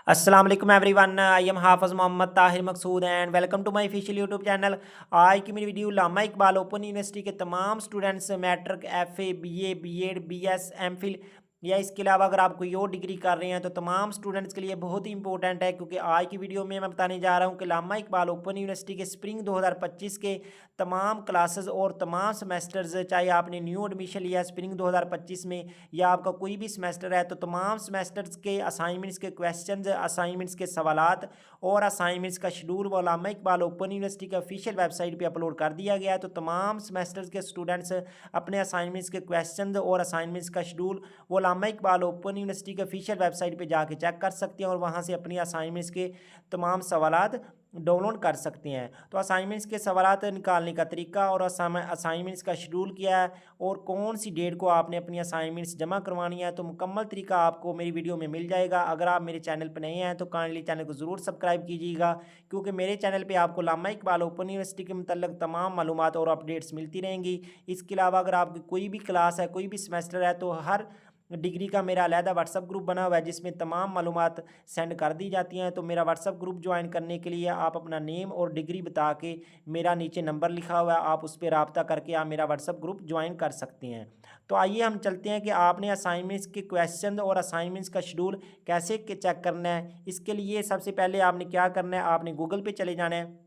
अस्सलाम वालेकुम everyone, I am Hafiz Mohammad Tahir Maqsood and welcome to my official YouTube channel. आज की मेरी video Allama Iqbal open university के तमाम students matric, FA, BA, BEd, BS, MPhil या इसके अलावा अगर आप कोई और डिग्री कर रहे हैं तो तमाम स्टूडेंट्स के लिए बहुत ही इंपॉर्टेंट है, क्योंकि आज की वीडियो में मैं बताने जा रहा हूं कि उल्लामा इकबाल ओपन यूनिवर्सिटी के स्प्रिंग 2025 के तमाम क्लासेस और तमाम सेमेस्टर्स, चाहे आपने न्यू एडमिशन लिया स्प्रिंग 2025 में या आपका कोई भी सेमेस्टर है, तो तमाम सेमेस्टर्स के असाइनमेंट्स के क्वेश्चंस, असाइनमेंट्स के सवालात और असाइनमेंट्स का शेड्यूल वो उल्लामा इकबाल ओपन यूनिवर्सिटी के ऑफिशियल वेबसाइट पे अपलोड कर दिया गया है। तो तमाम सेमेस्टर्स के स्टूडेंट्स अपने असाइनमेंट्स के क्वेश्चंस और असाइनमेंट्स का शेड्यूल वो उल्लामा इकबाल ओपन यूनिवर्सिटी के ऑफिशियल वेबसाइट पे जाके चेक कर सकते हैं और वहाँ से अपनी असाइनमेंट्स के तमाम सवालात डाउनलोड कर सकते हैं। तो असाइनमेंट्स के सवालात निकालने का तरीका और असाइनमेंट्स का शेड्यूल क्या है और कौन सी डेट को आपने अपनी असाइनमेंट्स जमा करवानी है, तो मुकम्मल तरीका आपको मेरी वीडियो में मिल जाएगा। अगर आप मेरे चैनल पर नए हैं तो काइंडली चैनल को ज़रूर सब्सक्राइब कीजिएगा, क्योंकि मेरे चैनल पे आपको उल्लामा इकबाल ओपन यूनिवर्सिटी के मतलब तमाम मालूमात और अपडेट्स मिलती रहेंगी। इसके अलावा अगर आपकी कोई भी क्लास है, कोई भी सेमेस्टर है, तो हर डिग्री का मेरा अलहदा व्हाट्सअप ग्रुप बना हुआ है जिसमें तमाम मालूमात सेंड कर दी जाती हैं। तो मेरा व्हाट्सअप ग्रुप ज्वाइन करने के लिए आप अपना नेम और डिग्री बता के, मेरा नीचे नंबर लिखा हुआ है, आप उस पर रब्ता करके आप मेरा व्हाट्सअप ग्रुप ज्वाइन कर सकते हैं। तो आइए हम चलते हैं कि आपने असाइनमेंट्स के क्वेश्चन और असाइनमेंट्स का शेड्यूल कैसे चेक करना है। इसके लिए सबसे पहले आपने क्या करना है, आपने गूगल पे चले जाना है।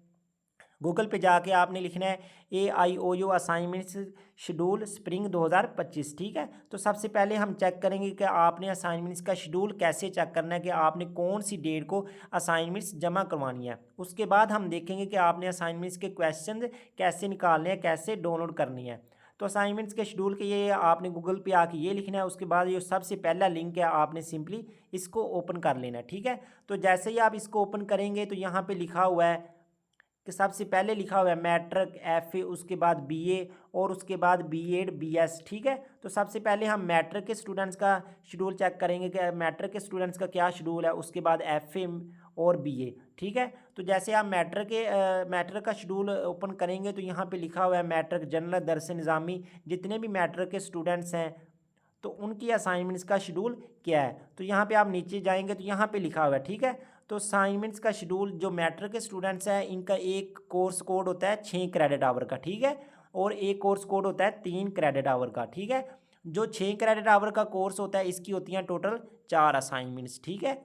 गूगल पे जाके आपने लिखना है AIOU असाइनमेंट्स शेड्यूल स्प्रिंग 2025। ठीक है, तो सबसे पहले हम चेक करेंगे कि आपने असाइनमेंट्स का शेड्यूल कैसे चेक करना है, कि आपने कौन सी डेट को असाइनमेंट्स जमा करवानी है। उसके बाद हम देखेंगे कि आपने असाइनमेंट्स के क्वेश्चन कैसे निकालने हैं, कैसे डाउनलोड करनी है। तो असाइनमेंट्स के शेड्यूल के लिए आपने गूगल पे आके ये लिखना है। उसके बाद ये सबसे पहला लिंक है, आपने सिंपली इसको ओपन कर लेना है। ठीक है, तो जैसे ही आप इसको ओपन करेंगे तो यहाँ पे लिखा हुआ है कि सबसे पहले लिखा हुआ है मैट्रिक, एफए, उसके बाद बीए और उसके बाद बीएड, बीएस। ठीक है, तो सबसे पहले हम मैट्रिक के स्टूडेंट्स का शेड्यूल चेक करेंगे कि मैट्रिक के स्टूडेंट्स का क्या शेड्यूल है, उसके बाद एफए और बीए। ठीक है, तो जैसे आप मैट्रिक का शेड्यूल ओपन करेंगे तो यहाँ पे लिखा हुआ है मैट्रिक जनरल दरस निज़ामी, जितने भी मैट्रिक के स्टूडेंट्स हैं तो उनकी असाइनमेंट्स का शेड्यूल क्या है। तो यहाँ पे आप नीचे जाएंगे तो यहाँ पे लिखा हुआ है। ठीक है, तो असाइनमेंट्स का शेड्यूल जो मैट्रिक के स्टूडेंट्स हैं इनका एक कोर्स कोड होता है 6 क्रेडिट आवर का। ठीक है, और एक कोर्स कोड होता है 3 क्रेडिट आवर का। ठीक है, जो 6 क्रेडिट आवर का कोर्स होता है इसकी होती हैं टोटल 4 असाइनमेंट्स। ठीक है,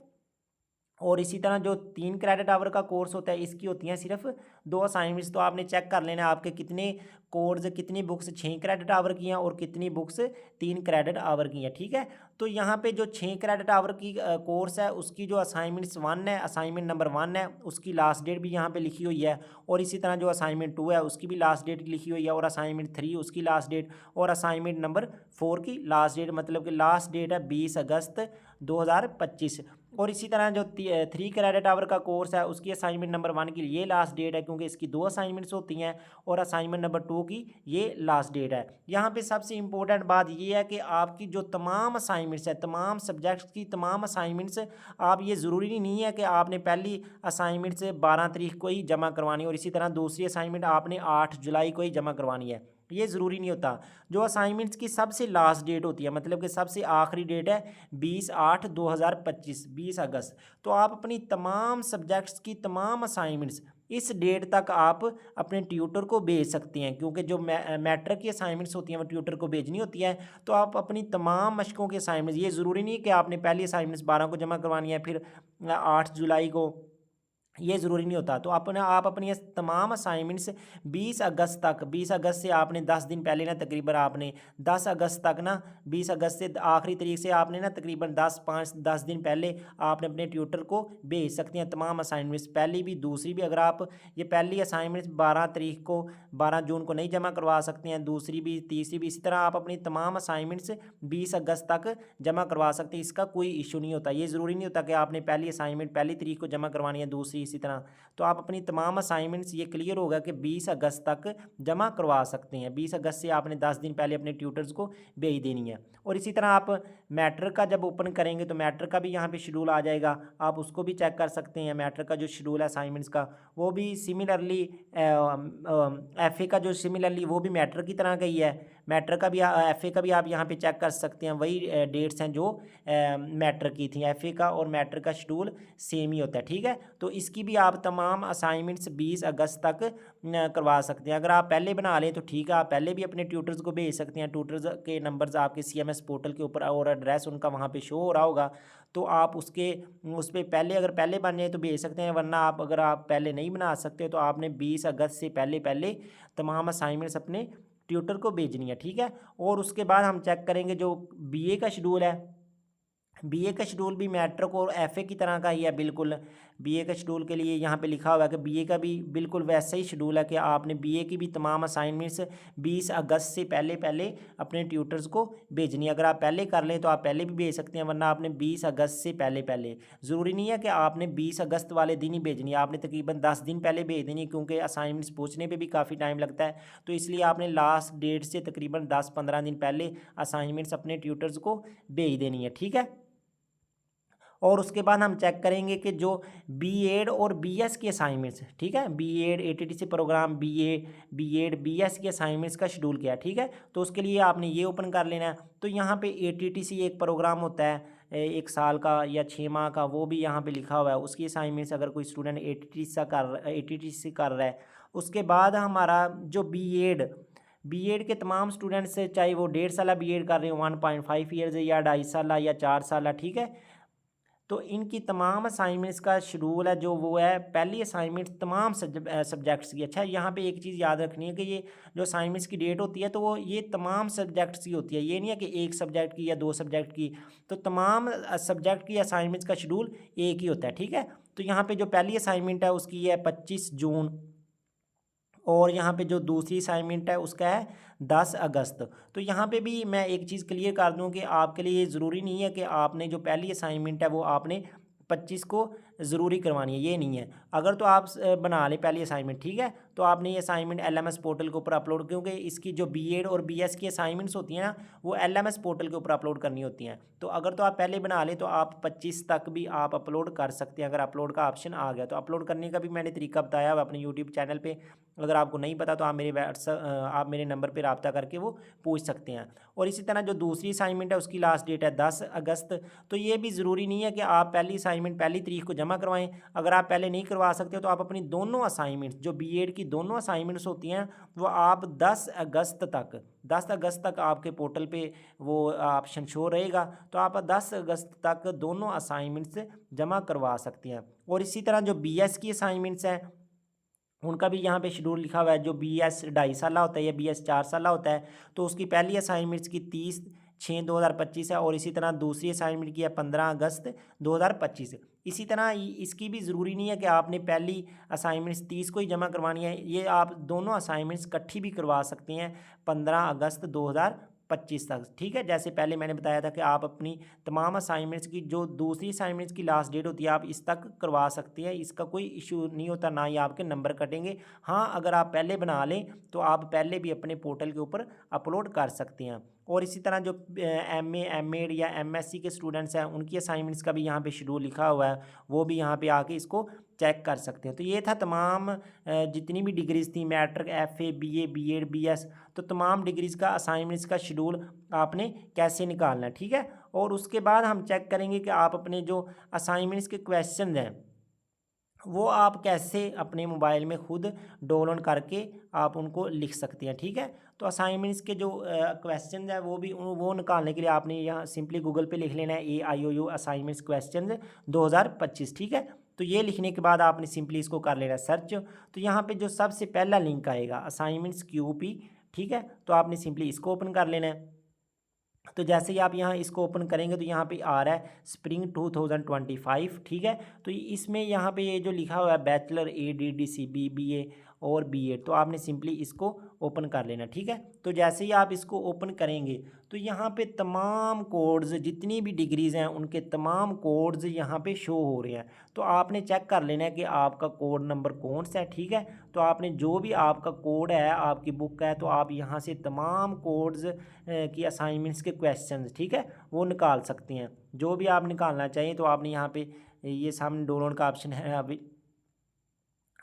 और इसी तरह जो 3 क्रेडिट आवर का कोर्स होता है इसकी होती हैं सिर्फ 2 असाइनमेंट्स। तो आपने चेक कर लेना आपके कितने कोर्स, कितनी बुक्स 6 क्रेडिट आवर की हैं और कितनी बुक्स 3 क्रेडिट आवर की हैं। ठीक है, तो यहाँ पे जो 6 क्रेडिट आवर की कोर्स है उसकी जो असाइनमेंट्स 1 है, असाइनमेंट नंबर 1 है, उसकी लास्ट डेट भी यहाँ पे लिखी हुई है। और इसी तरह जो असाइनमेंट 2 है उसकी भी लास्ट डेट लिखी हुई है, और असाइनमेंट 3 उसकी लास्ट डेट, और असाइनमेंट नंबर 4 की लास्ट डेट, मतलब कि लास्ट डेट है 20 अगस्त 2025। और इसी तरह जो 3 क्रेडिट आवर का कोर्स है उसकी असाइनमेंट नंबर 1 की ये लास्ट डेट है, क्योंकि इसकी 2 असाइनमेंट्स होती हैं, और असाइनमेंट नंबर 2 की ये लास्ट डेट है। यहाँ पे सबसे इंपॉर्टेंट बात ये है कि आपकी जो तमाम असाइनमेंट्स है, तमाम सब्जेक्ट्स की तमाम असाइनमेंट्स, आप ये ज़रूरी नहीं है कि आपने पहली असाइनमेंट से 12 तारीख को ही जमा करवानी, और इसी तरह दूसरी असाइनमेंट आपने 8 जुलाई को ही जमा करवानी है, ये ज़रूरी नहीं होता। जो असाइनमेंट्स की सबसे लास्ट डेट होती है, मतलब कि सबसे आखिरी डेट है 20/8/2025, 20 अगस्त। तो आप अपनी तमाम सब्जेक्ट्स की तमाम असाइनमेंट्स इस डेट तक आप अपने ट्यूटर को भेज सकते हैं, क्योंकि जो मैट्रिक की असाइनमेंट्स होती हैं वो ट्यूटर को भेजनी होती है। तो आप अपनी तमाम मशकों की असाइनमेंट्स, ये ज़रूरी नहीं है कि आपने पहली असाइनमेंट्स 12 को जमा करवानी है फिर 8 जुलाई को, ये ज़रूरी नहीं होता। तो आप अपनी तमाम असाइनमेंट्स 20 अगस्त तक, 20 अगस्त से आपने 10 दिन पहले ना तकरीबन आपने 10 अगस्त तक ना, 20 अगस्त से आखिरी तारीख से आपने ना तकरीबन 10 दिन पहले आपने अपने ट्यूटर को भेज सकते हैं तमाम असाइनमेंट्स, पहली भी दूसरी भी। अगर आप ये पहली असाइनमेंट्स 12 तारीख को, 12 जून को नहीं जमा करवा सकते हैं, दूसरी भी तीसरी भी, इसी तरह आप अपनी तमाम असाइनमेंट्स 20 अगस्त तक जमा करवा सकते हैं, इसका कोई इशू नहीं होता। ये ज़रूरी नहीं होता कि आपने पहली असाइनमेंट पहली तारीख को जमा करवानी है, दूसरी इसी तरह। तो आप अपनी तमाम असाइनमेंट्स, ये क्लियर होगा कि 20 अगस्त तक जमा करवा सकते हैं। 20 अगस्त से आपने 10 दिन पहले अपने ट्यूटर्स को भेज देनी है। और इसी तरह आप मैट्रिक का जब ओपन करेंगे तो मैट्रिक का भी यहाँ पे शेड्यूल आ जाएगा, आप उसको भी चेक कर सकते हैं। मैट्रिक का जो शेड्यूल है असाइनमेंट्स का, वो भी सिमिलरली एफ ए का जो सिमिलरली वो भी मैट्रिक की तरह का ही है। मैट्रिक का भी एफए का भी आप यहाँ पे चेक कर सकते हैं, वही डेट्स हैं जो मैट्रिक की थी। एफए का और मैट्रिक का शेड्यूल सेम ही होता है, ठीक है। तो इसकी भी आप तमाम असाइनमेंट्स 20 अगस्त तक करवा सकते हैं। अगर आप पहले बना लें तो ठीक है, आप पहले भी अपने ट्यूटर्स को भेज सकते हैं। ट्यूटर्स के नंबर्स आपके CMS पोर्टल के ऊपर और एड्रेस उनका वहाँ पे शो हो रहा होगा, तो आप उस पर पहले अगर पहले बन जाए तो भेज सकते हैं, वरना आप अगर आप पहले नहीं बना सकते तो आपने 20 अगस्त से पहले पहले तमाम असाइनमेंट्स अपने ट्यूटर को भेजनी है, ठीक है। और उसके बाद हम चेक करेंगे जो BA का शेड्यूल है। BA का शेड्यूल भी मैट्रिक और FA की तरह का ही है बिल्कुल। BA का शेड्यूल के लिए यहाँ पे लिखा हुआ है कि BA का भी बिल्कुल वैसा ही शेड्यूल है कि आपने BA की भी तमाम असाइनमेंट्स 20 अगस्त से पहले पहले अपने ट्यूटर्स को भेजनी है। अगर आप पहले कर लें तो आप पहले भी भेज सकते हैं, वरना आपने 20 अगस्त से पहले पहले, ज़रूरी नहीं है कि आपने 20 अगस्त वाले दिन ही भेजनी है, आपने तकरीबन 10 दिन पहले भेज देनी है, क्योंकि असाइनमेंट्स पहुँचने पर भी काफ़ी टाइम लगता है। तो इसलिए आपने लास्ट डेट से तकरीबन 10-15 दिन पहले असाइनमेंट्स अपने ट्यूटर्स को भेज देनी है, ठीक है। और उसके बाद हम चेक करेंगे कि जो BEd और BS की असाइनमेंट्स, ठीक है, BEd ATTC program, BEd BS की असाइनमेंट्स का शेड्यूल क्या है, ठीक है। तो उसके लिए आपने ये ओपन कर लेना है। तो यहाँ पे ATTC एक प्रोग्राम होता है 1 साल का या 6 माह का, वो भी यहाँ पे लिखा हुआ है। उसकी असाइनमेंट्स अगर कोई स्टूडेंट ATTC कर रहा है। उसके बाद हमारा जो BEd के तमाम स्टूडेंट्स, चाहे वो 1.5 साल BEd कर रहे हो, 1.5 ईयर्स या 2.5 साल या 4 साल, ठीक है। तो इनकी तमाम असाइनमेंट्स का शेड्यूल है जो वो है, पहली असाइनमेंट तमाम सब्जेक्ट्स की। अच्छा, यहाँ पे एक चीज़ याद रखनी है कि ये जो असाइनमेंट्स की डेट होती है तो वो ये तमाम सब्जेक्ट्स की होती है, ये नहीं है कि एक सब्जेक्ट की या 2 सब्जेक्ट की। तो तमाम सब्जेक्ट की असाइनमेंट्स का शेड्यूल एक ही होता है, ठीक है। तो यहाँ पे जो पहली असाइनमेंट है उसकी है 25 जून, और यहाँ पे जो दूसरी असाइनमेंट है उसका है 10 अगस्त। तो यहाँ पे भी मैं एक चीज़ क्लियर कर दूँ कि आपके लिए ज़रूरी नहीं है कि आपने जो पहली असाइनमेंट है वो आपने 25 को ज़रूरी करवानी है, ये नहीं है। अगर तो आप बना लें पहली असाइनमेंट, ठीक है, तो आपने ये असाइनमेंट LMS पोर्टल के ऊपर अपलोड, क्योंकि इसकी जो BEd और BS की असाइनमेंट्स होती हैं ना, वो LMS पोर्टल के ऊपर अपलोड करनी होती हैं। तो अगर तो आप पहले बना लें तो आप 25 तक भी आप अपलोड कर सकते हैं, अगर अपलोड का ऑप्शन आ गया तो। अपलोड करने का भी मैंने तरीका बताया हुआ अपने यूट्यूब चैनल पर, अगर आपको नहीं पता तो आप मेरे नंबर पर रब्ता करके वो पूछ सकते हैं। और इसी तरह जो दूसरी असाइनमेंट है उसकी लास्ट डेट है 10 अगस्त। तो ये भी ज़रूरी नहीं है कि आप पहली असाइनमेंट पहली तारीख को जमा करवाएं। अगर आप पहले नहीं करवा सकते तो आप अपनी दोनों असाइनमेंट्स, जो BEd की दोनों असाइनमेंट्स होती हैं, वो आप 10 अगस्त तक आपके पोर्टल पे वो ऑप्शन शो रहेगा, तो आप 10 अगस्त तक दोनों असाइनमेंट्स जमा करवा सकते हैं। और इसी तरह जो BS की असाइनमेंट्स हैं उनका भी यहाँ पे शेड्यूल लिखा हुआ है। जो BS 2.5 साल होता है या BS 4 साल होता है, तो उसकी पहली असाइनमेंट्स की 30/6/2025 है, और इसी तरह दूसरी असाइनमेंट की है 15 अगस्त 2025। इसी तरह इसकी भी ज़रूरी नहीं है कि आपने पहली असाइनमेंट्स 30 को ही जमा करवानी है, ये आप दोनों असाइनमेंट्स इकट्ठी भी करवा सकते हैं 15 अगस्त 2025 तक, ठीक है। जैसे पहले मैंने बताया था कि आप अपनी तमाम असाइनमेंट्स की जो दूसरी असाइनमेंट्स की लास्ट डेट होती है आप इस तक करवा सकते हैं, इसका कोई इशू नहीं होता, ना ही आपके नंबर कटेंगे। हाँ, अगर आप पहले बना लें तो आप पहले भी अपने पोर्टल के ऊपर अपलोड कर सकते हैं। और इसी तरह जो MA MEd या MSc के स्टूडेंट्स हैं उनकी असाइनमेंट्स का भी यहाँ पे शेड्यूल लिखा हुआ है, वो भी यहाँ पे आके इसको चेक कर सकते हैं। तो ये था तमाम जितनी भी डिग्रीज़ थी, matric, FA BA BEd BS, तो तमाम डिग्रीज़ का असाइनमेंट्स का शेड्यूल आपने कैसे निकालना है, ठीक है। और उसके बाद हम चेक करेंगे कि आप अपने जो असाइनमेंट्स के क्वेश्चन हैं वो आप कैसे अपने मोबाइल में खुद डाउनलोड करके आप उनको लिख सकते हैं, ठीक है। तो असाइनमेंट्स के जो क्वेश्चन है वो निकालने के लिए आपने यहाँ सिंपली गूगल पे लिख लेना है AIOU असाइनमेंट्स क्वेश्चन 2025, ठीक है। तो ये लिखने के बाद आपने सिंपली इसको कर लेना सर्च। तो यहाँ पे जो सबसे पहला लिंक आएगा असाइनमेंट्स QP, ठीक है, तो आपने सिंपली इसको ओपन कर लेना है। तो जैसे ही आप यहाँ इसको ओपन करेंगे तो यहाँ पे आ रहा है स्प्रिंग 2025, ठीक है। तो इसमें यहाँ पे ये जो लिखा हुआ है बैचलर ADDC BA और BEd, तो आपने सिंपली इसको ओपन कर लेना, ठीक है। तो जैसे ही आप इसको ओपन करेंगे तो यहाँ पे तमाम कोड्स, जितनी भी डिग्रीज़ हैं उनके तमाम कोड्स यहाँ पे शो हो रहे हैं। तो आपने चेक कर लेना है कि आपका कोड नंबर कौन सा है, ठीक है। तो आपने जो भी आपका कोड है, आपकी बुक है, तो आप यहाँ से तमाम कोड्स की असाइनमेंट्स के क्वेश्चंस, ठीक है, वो निकाल सकते हैं। जो भी आप निकालना चाहिए तो आपने यहाँ पे ये सामने डाउनलोड का ऑप्शन है अभी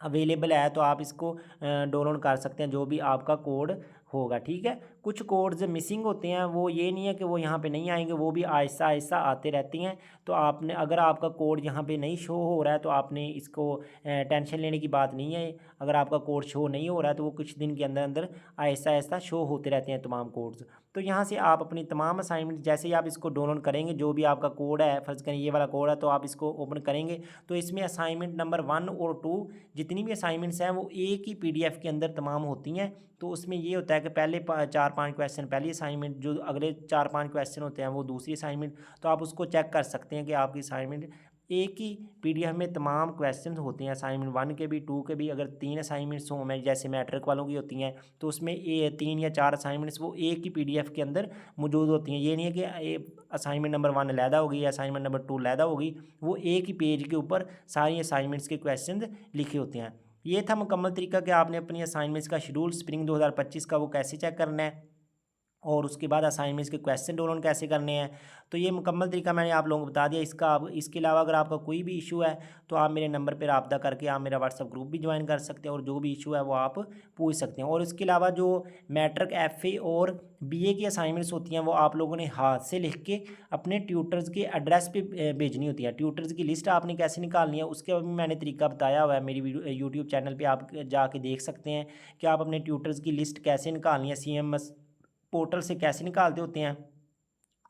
अवेलेबल है, तो आप इसको डाउनलोड कर सकते हैं जो भी आपका कोड होगा, ठीक है। कुछ कोड्स मिसिंग होते हैं, वो ये नहीं है कि वो यहाँ पे नहीं आएंगे, वो भी आहिस्ता आहिस्ता आते रहती हैं। तो आपने अगर आपका कोड यहाँ पे नहीं शो हो रहा है तो आपने इसको टेंशन लेने की बात नहीं है। अगर आपका कोड शो नहीं हो रहा है तो वो कुछ दिन के अंदर अंदर आहिस्ता आहिस्ता शो होते रहते हैं तमाम कोड्स। तो यहाँ से आप अपनी तमाम असाइनमेंट जैसे ही आप इसको डाउनलोड करेंगे, जो भी आपका कोड है, फ़र्ज़ करें ये वाला कोड है, तो आप इसको ओपन करेंगे तो इसमें असाइनमेंट नंबर 1 और 2 जितनी भी असाइनमेंट्स हैं वो एक ही पीडीएफ के अंदर तमाम होती हैं। तो उसमें ये होता है कि पहले 4-5 क्वेश्चन पहली असाइनमेंट, जो अगले 4-5 क्वेश्चन होते हैं वो दूसरी असाइनमेंट। तो आप उसको चेक कर सकते हैं कि आपकी असाइनमेंट एक ही पीडीएफ में तमाम क्वेश्चन होते हैं, असाइनमेंट 1 के भी 2 के भी। अगर 3 असाइनमेंट्स हों, मैं जैसे मैट्रिक वालों की होती हैं, तो उसमें 3 या 4 असाइनमेंट्स वो एक ही पीडीएफ के अंदर मौजूद होती हैं। ये नहीं है कि असाइनमेंट नंबर 1 अलहदा होगी या असाइनमेंट नंबर 2 अलहदा होगी, वो एक ही पेज के ऊपर सारी असाइनमेंट्स के क्वेश्चन लिखे होते हैं। ये था मुकम्मल तरीका कि आपने अपनी असाइनमेंट्स का शेड्यूल स्प्रिंग 2025 का वो कैसे चेक करना है और उसके बाद असाइनमेंट्स के क्वेश्चन डाउनलोड कैसे करने हैं। तो ये मुकम्मल तरीका मैंने आप लोगों को बता दिया। इसका अब इसके अलावा अगर आपका कोई भी इशू है तो आप मेरे नंबर पर रब्ता करके आप मेरा व्हाट्सअप ग्रुप भी ज्वाइन कर सकते हैं और जो भी इशू है वो आप पूछ सकते हैं। और इसके अलावा जो मैट्रिक FA और BA की असाइनमेंट्स होती हैं वो आप लोगों ने हाथ से लिख के अपने ट्यूटर्स के एड्रेस पे भेजनी होती है। ट्यूटर्स की लिस्ट आपने कैसे निकालनी है उसके भी मैंने तरीका बताया हुआ है मेरी यूट्यूब चैनल पर, आप जाके देख सकते हैं कि आप अपने ट्यूटर्स की लिस्ट कैसे निकालनी है, CMS पोर्टल से कैसे निकालते होते हैं।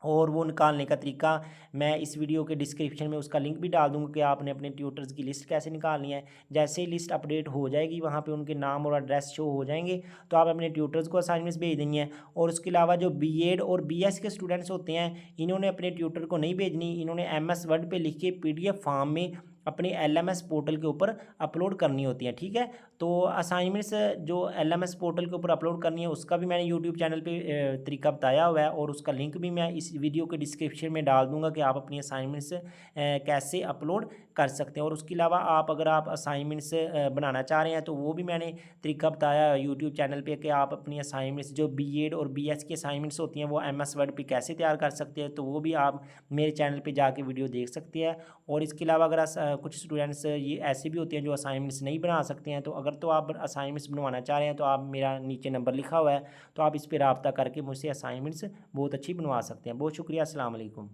और वो निकालने का तरीका मैं इस वीडियो के डिस्क्रिप्शन में उसका लिंक भी डाल दूँगा कि आपने अपने ट्यूटर्स की लिस्ट कैसे निकालनी है। जैसे ही लिस्ट अपडेट हो जाएगी, वहाँ पे उनके नाम और एड्रेस शो हो जाएंगे, तो आप अपने ट्यूटर्स को असाइनमेंट्स भेज देनी है। और उसके अलावा जो BEd और BS के स्टूडेंट्स होते हैं, इन्होंने अपने ट्यूटर को नहीं भेजनी, इन्होंने MS वर्ड पे लिख के PDF फॉर्म में अपने LMS पोर्टल के ऊपर अपलोड करनी होती है। ठीक है, तो असाइनमेंट्स जो LMS पोर्टल के ऊपर अपलोड करनी है उसका भी मैंने यूट्यूब चैनल पे तरीका बताया हुआ है और उसका लिंक भी मैं इस वीडियो के डिस्क्रिप्शन में डाल दूंगा कि आप अपनी असाइनमेंट्स कैसे अपलोड कर सकते हैं। और उसके अलावा अगर आप असाइनमेंट्स बनाना चाह रहे हैं तो वो भी मैंने तरीका बताया यूट्यूब चैनल पे कि आप अपनी असाइनमेंट्स जो BEd और BS की असाइनमेंट्स होती हैं वो MS वर्ड पे कैसे तैयार कर सकते हैं, तो वो भी आप मेरे चैनल पे जाके वीडियो देख सकते हैं। और इसके अलावा अगर कुछ स्टूडेंट्स ये ऐसे भी होते हैं जो असाइनमेंट्स नहीं बना सकते हैं, तो अगर तो आप असाइनमेंट्स बनवाना चाह रहे हैं तो आप मेरा नीचे नंबर लिखा हुआ है, तो आप इस पर रब्ता करके मुझसे असाइनमेंट्स बहुत अच्छी बनवा सकते हैं। बहुत शुक्रिया, अस्सलाम वालेकुम।